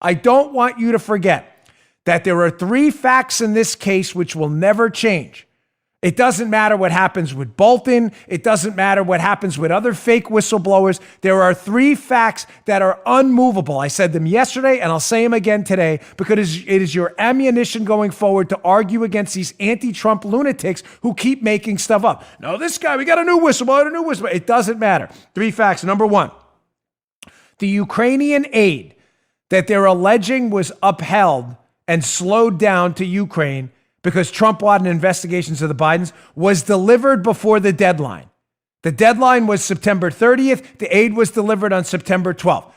I don't want you to forget that there are 3 facts in this case which will never change. It doesn't matter what happens with Bolton. It doesn't matter what happens with other fake whistleblowers. There are 3 facts that are unmovable. I said them yesterday, and I'll say them again today because it is your ammunition going forward to argue against these anti-Trump lunatics who keep making stuff up. No, this guy, we got a new whistleblower, It doesn't matter. 3 facts. Number 1, the Ukrainian aid that they're alleging was upheld and slowed down to Ukraine because Trump wanted investigations of the Bidens was delivered before the deadline. The deadline was September 30th. The aid was delivered on September 12th.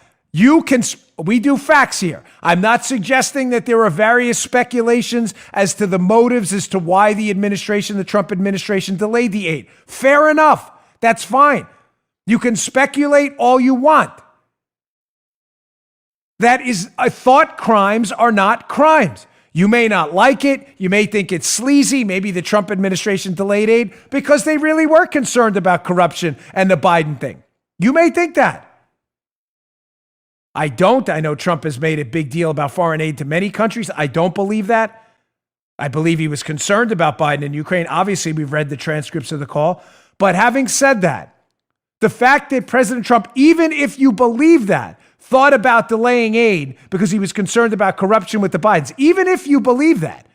We do facts here. I'm not suggesting that there are various speculations as to the motives as to why the Trump administration delayed the aid. Fair enough. That's fine. You can speculate all you want. Thought crimes are not crimes. You may not like it. You may think it's sleazy. Maybe the Trump administration delayed aid because they really were concerned about corruption and the Biden thing. You may think that. I don't. I know Trump has made a big deal about foreign aid to many countries. I don't believe that. I believe he was concerned about Biden and Ukraine. Obviously, we've read the transcripts of the call. But having said that, the fact that President Trump, even if you believe that, thought about delaying aid because he was concerned about corruption with the Bidens. Even if you believe that,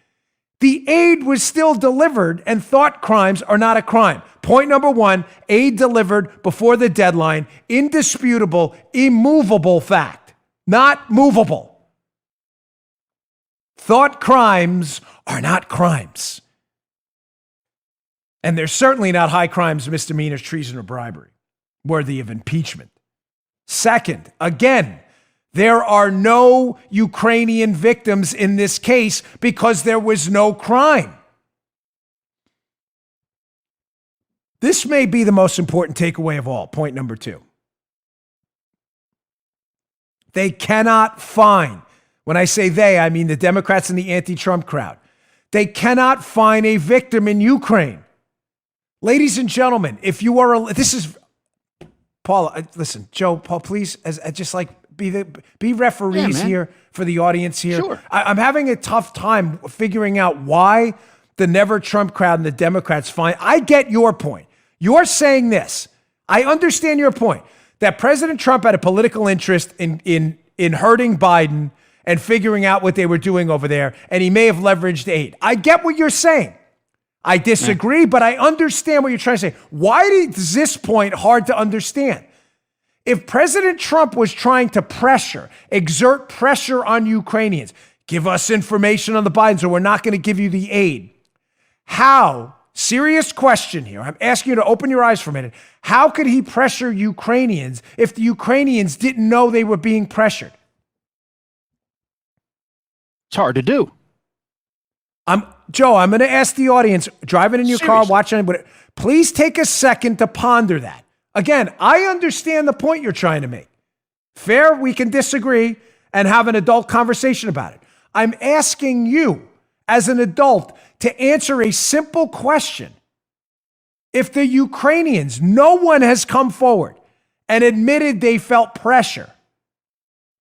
the aid was still delivered and thought crimes are not a crime. Point number 1, aid delivered before the deadline, indisputable, immovable fact, not movable. Thought crimes are not crimes. And they're certainly not high crimes, misdemeanors, treason, or bribery, worthy of impeachment. Second, again, there are no Ukrainian victims in this case because there was no crime. This may be the most important takeaway of all. Point number 2. They cannot find, when I say they, I mean the Democrats and the anti-Trump crowd. They cannot find a victim in Ukraine. Ladies and gentlemen, if you are, Paul, listen, Joe, Paul, please, be referees here for the audience here. Sure. I'm having a tough time figuring out why the Never Trump crowd and the Democrats find. I get your point. You're saying this. I understand your point that President Trump had a political interest in hurting Biden and figuring out what they were doing over there, and he may have leveraged aid. I get what you're saying. I disagree, but I understand what you're trying to say. Why is this point hard to understand? If President Trump was trying to exert pressure on Ukrainians, give us information on the Bidens or we're not going to give you the aid. How, serious question here, I'm asking you to open your eyes for a minute. How could he pressure Ukrainians if the Ukrainians didn't know they were being pressured? It's hard to do. Joe, I'm going to ask the audience, driving in your car, Seriously. watching, please take a second to ponder that. Again, I understand the point you're trying to make. Fair, we can disagree and have an adult conversation about it. I'm asking you, as an adult, to answer a simple question. If the Ukrainians, no one has come forward and admitted they felt pressure.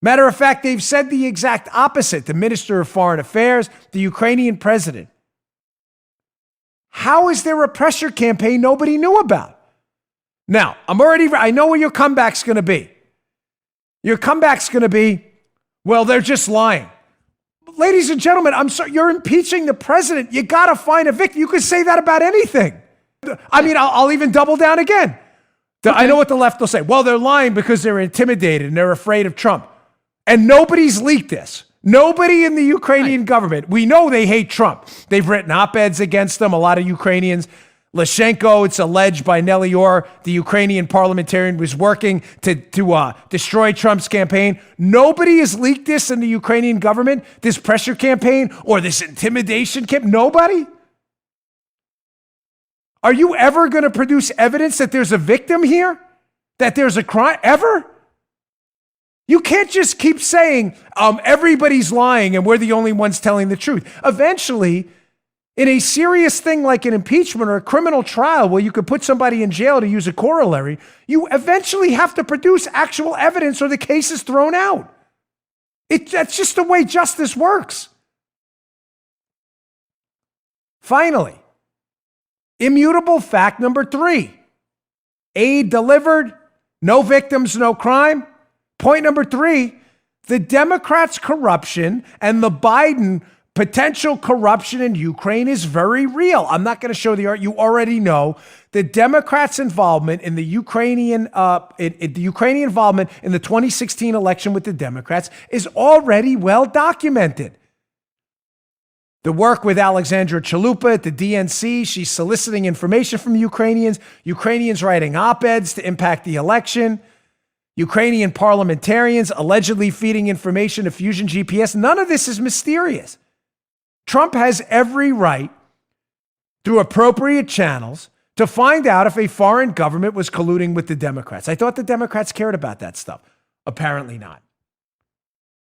Matter of fact, they've said the exact opposite. The Minister of Foreign Affairs, the Ukrainian president. How is there a pressure campaign nobody knew about? Now, I know what your comeback's going to be. Your comeback's going to be, well, they're just lying. Ladies and gentlemen, I'm sorry, you're impeaching the president. You got to find a victim. You could say that about anything. I mean, I'll even double down again. I know what the left will say. Well, they're lying because they're intimidated and they're afraid of Trump. And nobody's leaked this. Nobody in the Ukrainian government. We know they hate Trump. They've written op-eds against them, a lot of Ukrainians. Lyshenko, it's alleged by Nelly Orr, the Ukrainian parliamentarian, was working to destroy Trump's campaign. Nobody has leaked this in the Ukrainian government, this pressure campaign or this intimidation campaign. Nobody? Are you ever going to produce evidence that there's a victim here? That there's a crime? Ever? You can't just keep saying everybody's lying and we're the only ones telling the truth. Eventually, in a serious thing like an impeachment or a criminal trial where you could put somebody in jail to use a corollary, you eventually have to produce actual evidence or the case is thrown out. That's just the way justice works. Finally, immutable fact number 3. Aid delivered, no victims, no crime. Point number 3, the Democrats' corruption and the Biden potential corruption in Ukraine is very real. I'm not going to show the art. You already know the Democrats' involvement in the Ukrainian involvement in the 2016 election with the Democrats is already well documented. The work with Alexandra Chalupa at the DNC, she's soliciting information from Ukrainians writing op-eds to impact the election, Ukrainian parliamentarians allegedly feeding information to Fusion GPS. None of this is mysterious. Trump has every right, through appropriate channels, to find out if a foreign government was colluding with the Democrats. I thought the Democrats cared about that stuff. Apparently not.